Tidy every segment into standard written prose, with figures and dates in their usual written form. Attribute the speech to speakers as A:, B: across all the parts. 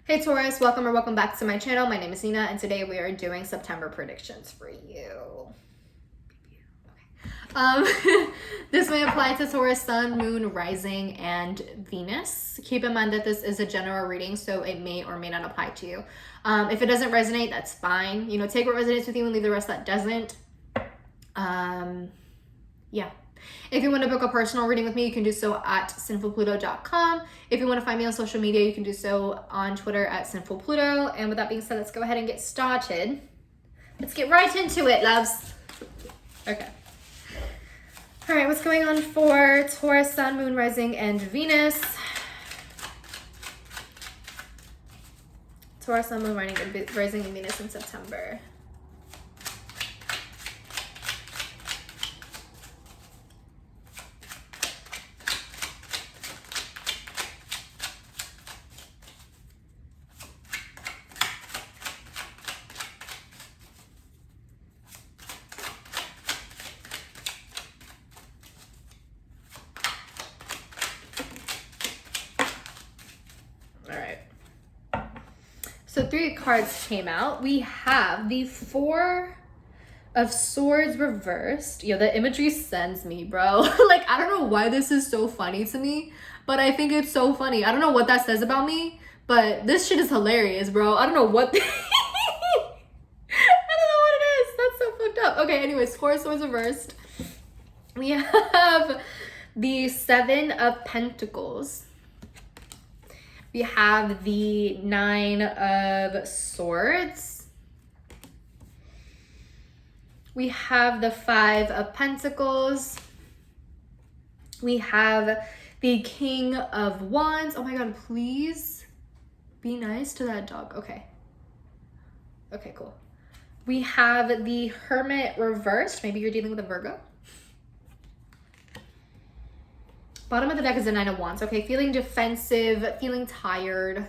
A: Hey Taurus, welcome or welcome back to my channel. My name is Nina and today we are doing September predictions for you. This may apply to Taurus, Sun, Moon, Rising, and Venus. Keep in mind that this is a general reading, so it may or may not apply to you. If it doesn't resonate, that's fine. You know, take what resonates with you and leave the rest that doesn't. Yeah. If you want to book a personal reading with me, you can do so at sinfulpluto.com. If you want to find me on social media, you can do so on Twitter at Sinfulpluto. And with that being said, let's go ahead and get started. Let's get right into it, loves. Okay. All right, what's going on for Taurus, Sun, Moon, Rising, and Venus? Taurus, Sun, Moon, Rising, and Venus in September. So 3 cards came out. We have the 4 of Swords reversed. Yo, the imagery sends me, bro. Like, I don't know why this is so funny to me, but I think it's so funny. I don't know what that says about me, but this shit is hilarious, bro. I don't know what... I don't know what it is. That's so fucked up. Okay, anyways, 4 of Swords reversed. We have the 7 of Pentacles. We have the 9 of Swords. We have the 5 of Pentacles. We have the King of Wands. Oh my God, please be nice to that dog. Okay. Okay, cool. We have the Hermit reversed. Maybe you're dealing with a Virgo. Bottom of the deck is the 9 of Wands. Okay, feeling defensive, feeling tired.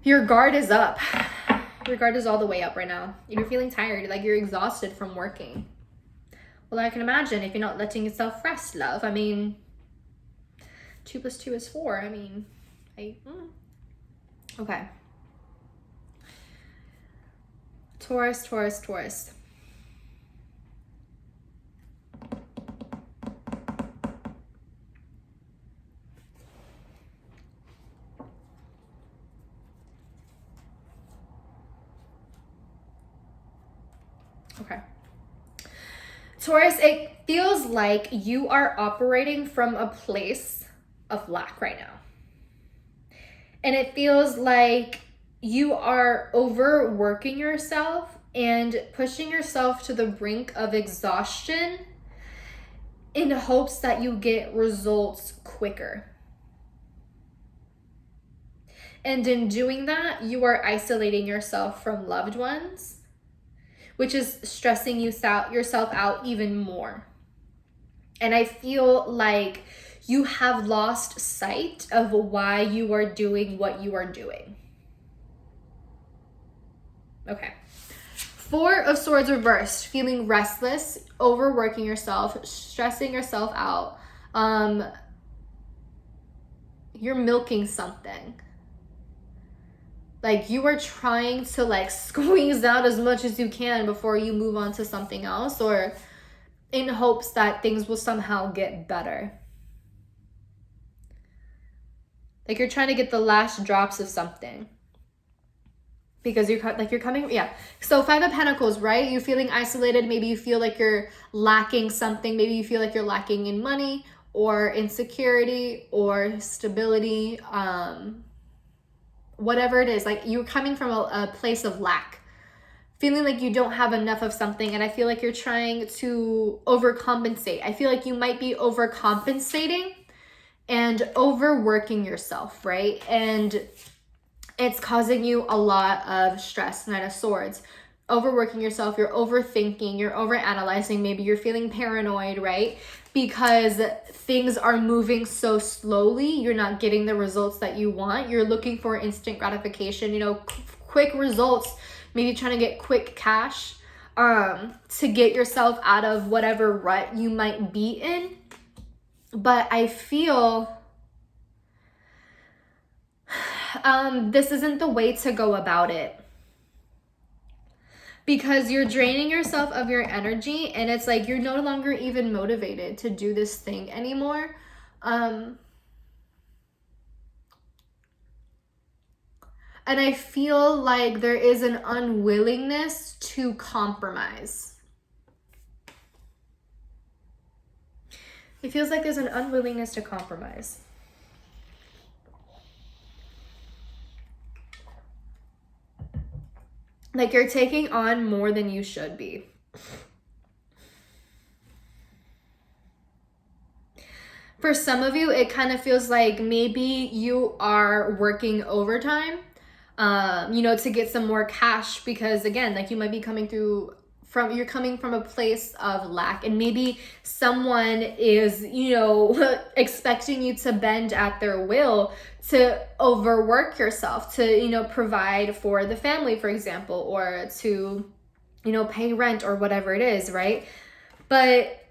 A: Your guard is up. Your guard is all the way up right now. You're feeling tired, like you're exhausted from working. Well, I can imagine if you're not letting yourself rest, love. I mean, 2 + 2 is 4. I mean, okay. Taurus, Taurus, Taurus. Okay. Taurus, it feels like you are operating from a place of lack right now. And it feels like you are overworking yourself and pushing yourself to the brink of exhaustion in hopes that you get results quicker. And in doing that, you are isolating yourself from loved ones, which is stressing yourself out even more. And I feel like you have lost sight of why you are doing what you are doing. Okay. 4 of Swords reversed, feeling restless, overworking yourself, stressing yourself out. You're milking something. Like you are trying to like squeeze out as much as you can before you move on to something else, or in hopes that things will somehow get better. Like you're trying to get the last drops of something. Because you're coming, yeah. So 5 of Pentacles, right? You're feeling isolated. Maybe you feel like you're lacking something. Maybe you feel like you're lacking in money or insecurity or stability. Whatever it is, like you're coming from a place of lack, feeling like you don't have enough of something. And I feel like you're trying to overcompensate. I feel like you might be overcompensating and overworking yourself, right? And it's causing you a lot of stress. 9 of Swords. Overworking yourself, you're overthinking, you're overanalyzing, maybe you're feeling paranoid, right? Because things are moving so slowly, you're not getting the results that you want. You're looking for instant gratification, you know, quick results, maybe trying to get quick cash to get yourself out of whatever rut you might be in. But I feel this isn't the way to go about it. Because you're draining yourself of your energy, and it's like you're no longer even motivated to do this thing anymore. And I feel like there is an unwillingness to compromise. It feels like there's an unwillingness to compromise. Like you're taking on more than you should be. For some of you, it kind of feels like maybe you are working overtime, to get some more cash, because again, like you might be coming you're coming from a place of lack, and maybe someone is, expecting you to bend at their will, to overwork yourself, to, provide for the family, for example, or to, pay rent or whatever it is, right? But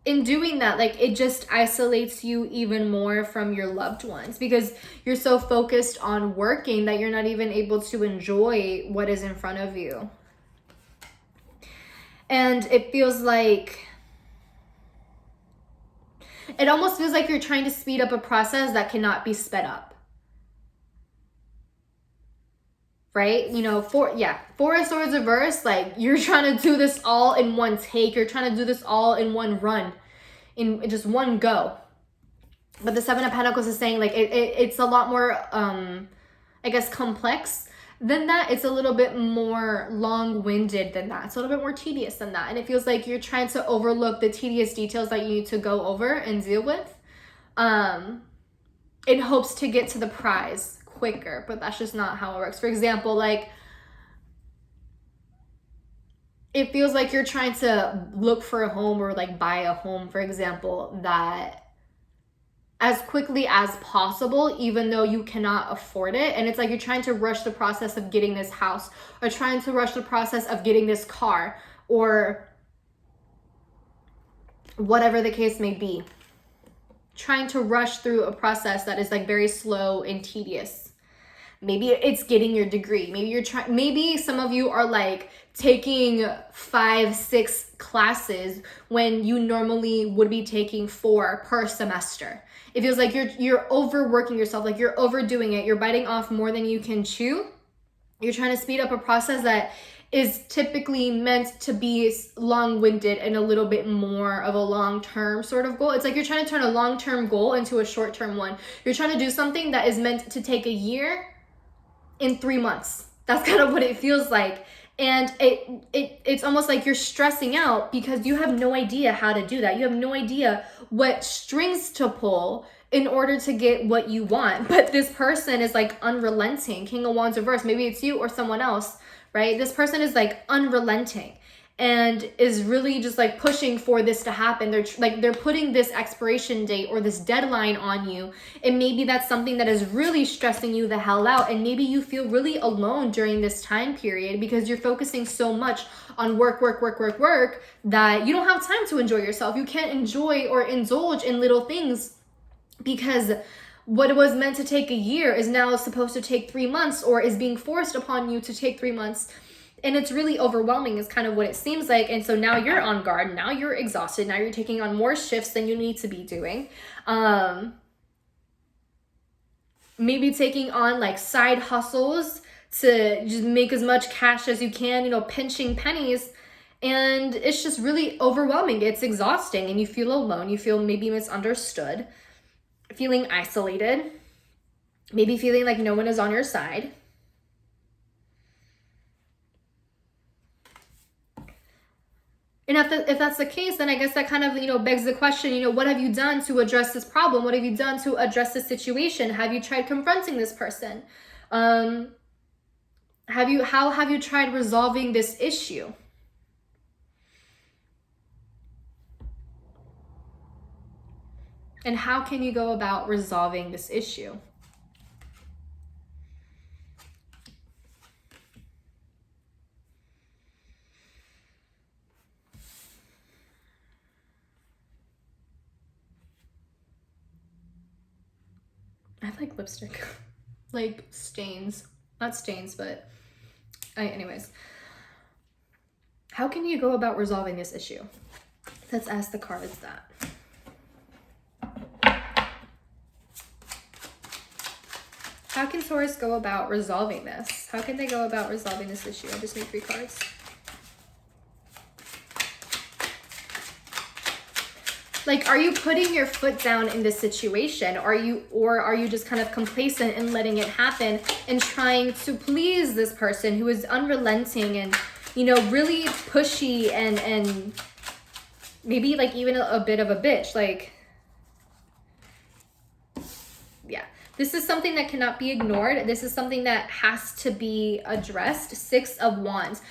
A: in doing that, like, it just isolates you even more from your loved ones, because you're so focused on working that you're not even able to enjoy what is in front of you. And it almost feels like you're trying to speed up a process that cannot be sped up. Right? Four of Swords reverse, like you're trying to do this all in one take. You're trying to do this all in one run, in just one go. But the Seven of Pentacles is saying like it's a lot more, I guess, complex than that. It's a little bit more long-winded than that. It's a little bit more tedious than that. And it feels like you're trying to overlook the tedious details that you need to go over and deal with, in hopes to get to the prize quicker. But that's just not how it works. For example, like, it feels like you're trying to look for a home or like buy a home, for example, that as quickly as possible, even though you cannot afford it. And it's like you're trying to rush the process of getting this house, or trying to rush the process of getting this car, or whatever the case may be. Trying to rush through a process that is like very slow and tedious. Maybe it's getting your degree. Maybe some of you are like taking 5-6 classes when you normally would be taking 4 per semester. It feels like you're overworking yourself, like you're overdoing it. You're biting off more than you can chew. You're trying to speed up a process that is typically meant to be long-winded and a little bit more of a long-term sort of goal. It's like you're trying to turn a long-term goal into a short-term one. You're trying to do something that is meant to take a year in 3 months. That's kind of what it feels like. And it's almost like you're stressing out because you have no idea how to do that. You have no idea what strings to pull in order to get what you want. But this person is like unrelenting. King of Wands reverse. Maybe it's you or someone else, right? This person is like unrelenting and is really just like pushing for this to happen. They're putting this expiration date or this deadline on you, and maybe that's something that is really stressing you the hell out. And maybe you feel really alone during this time period because you're focusing so much on work that you don't have time to enjoy yourself. You can't enjoy or indulge in little things because what was meant to take a year is now supposed to take 3 months, or is being forced upon you to take 3 months. And it's really overwhelming is kind of what it seems like. And so now you're on guard. Now you're exhausted. Now you're taking on more shifts than you need to be doing. Maybe taking on like side hustles to just make as much cash as you can, pinching pennies. And it's just really overwhelming. It's exhausting, and you feel alone. You feel maybe misunderstood, feeling isolated, maybe feeling like no one is on your side. And if that's the case, then I guess that kind of, begs the question, what have you done to address this problem? What have you done to address this situation? Have you tried confronting this person? How have you tried resolving this issue? And how can you go about resolving this issue? I like lipstick. Like stains. Not stains, but anyways. How can you go about resolving this issue? Let's ask the cards that. How can Taurus go about resolving this? How can they go about resolving this issue? I just need 3 cards. Like, are you putting your foot down in this situation? Or are you just kind of complacent and letting it happen and trying to please this person who is unrelenting and, you know, really pushy and maybe like even a bit of a bitch? Like, yeah, this is something that cannot be ignored. This is something that has to be addressed. 6 of Wands.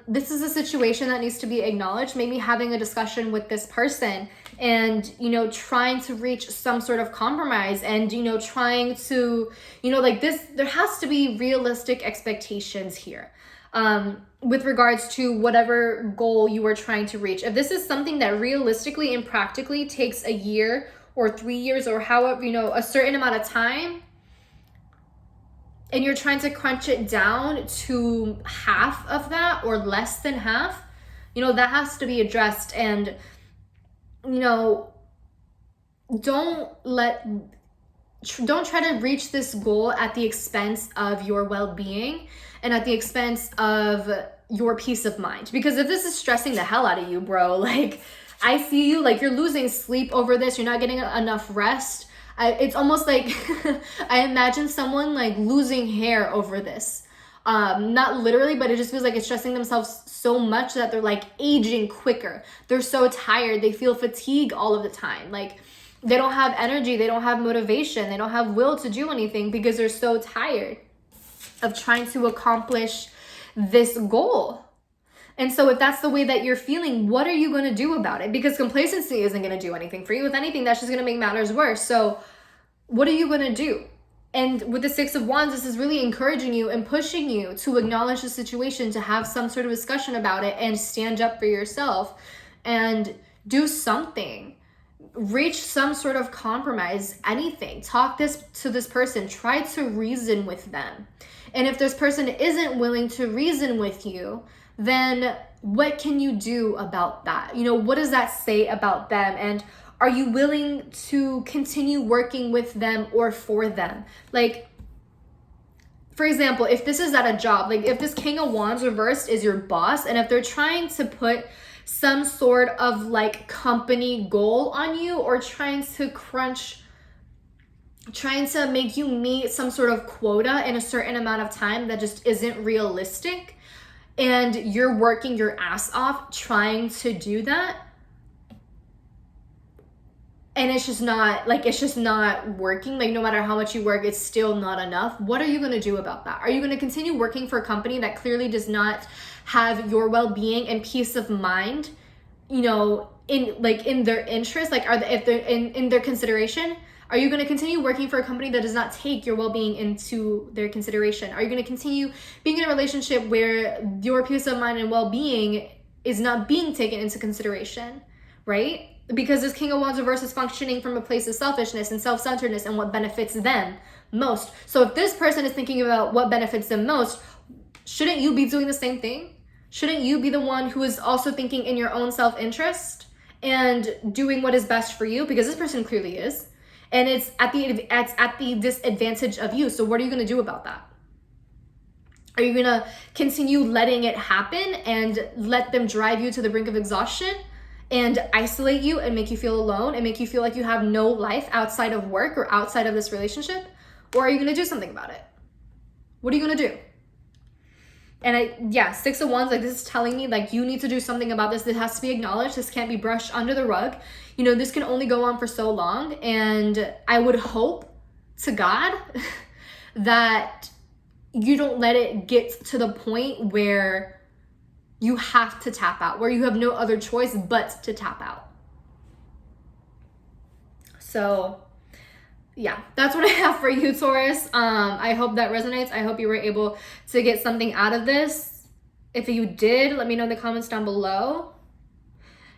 A: This is a situation that needs to be acknowledged. Maybe having a discussion with this person and, you know, trying to reach some sort of compromise and, you know, trying to, you know, like this, there has to be realistic expectations here. With regards to whatever goal you are trying to reach. If this is something that realistically and practically takes a year or 3 years or however, you know, a certain amount of time, and you're trying to crunch it down to half of that or less than half, you know, that has to be addressed. And, you know, don't try to reach this goal at the expense of your well-being and at the expense of your peace of mind. Because if this is stressing the hell out of you, bro, like, I see you, like, you're losing sleep over this, you're not getting enough rest. It's almost like I imagine someone like losing hair over this. Not literally, but it just feels like it's stressing themselves so much that they're like aging quicker. They're so tired. They feel fatigue all of the time. Like they don't have energy. They don't have motivation. They don't have will to do anything because they're so tired of trying to accomplish this goal. And so if that's the way that you're feeling, what are you going to do about it? Because complacency isn't going to do anything for you. If anything, that's just going to make matters worse. So what are you going to do? And with the 6 of Wands, this is really encouraging you and pushing you to acknowledge the situation, to have some sort of discussion about it and stand up for yourself and do something. Reach some sort of compromise, anything. Talk to this person. Try to reason with them. And if this person isn't willing to reason with you, then what can you do about that? You know, what does that say about them? And are you willing to continue working with them or for them? Like, for example, if this is at a job, like if this King of Wands reversed is your boss, and if they're trying to put some sort of like company goal on you or trying to make you meet some sort of quota in a certain amount of time that just isn't realistic, and you're working your ass off trying to do that, and it's just not working, like no matter how much you work, it's still not enough. What are you going to do about that? Are you going to continue working for a company that clearly does not have your well-being and peace of mind, you know, in their interest? Like, if they're in their consideration? Are you going to continue working for a company that does not take your well-being into their consideration? Are you going to continue being in a relationship where your peace of mind and well-being is not being taken into consideration, right? Because this King of Wands reverse is functioning from a place of selfishness and self-centeredness and what benefits them most. So if this person is thinking about what benefits them most, shouldn't you be doing the same thing? Shouldn't you be the one who is also thinking in your own self-interest and doing what is best for you? Because this person clearly is. And it's at the disadvantage of you. So what are you going to do about that? Are you going to continue letting it happen and let them drive you to the brink of exhaustion and isolate you and make you feel alone and make you feel like you have no life outside of work or outside of this relationship? Or are you going to do something about it? What are you going to do? And 6 of Wands, like this is telling me like you need to do something about this. This has to be acknowledged. This can't be brushed under the rug. You know, this can only go on for so long. And I would hope to God that you don't let it get to the point where you have to tap out, where you have no other choice but to tap out. So yeah, that's what I have for you, Taurus. I hope that resonates. I hope you were able to get something out of this. If you did, let me know in the comments down below.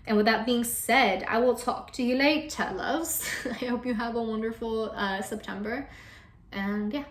A: And with that being said, I will talk to you later, loves. I hope you have a wonderful September. And yeah.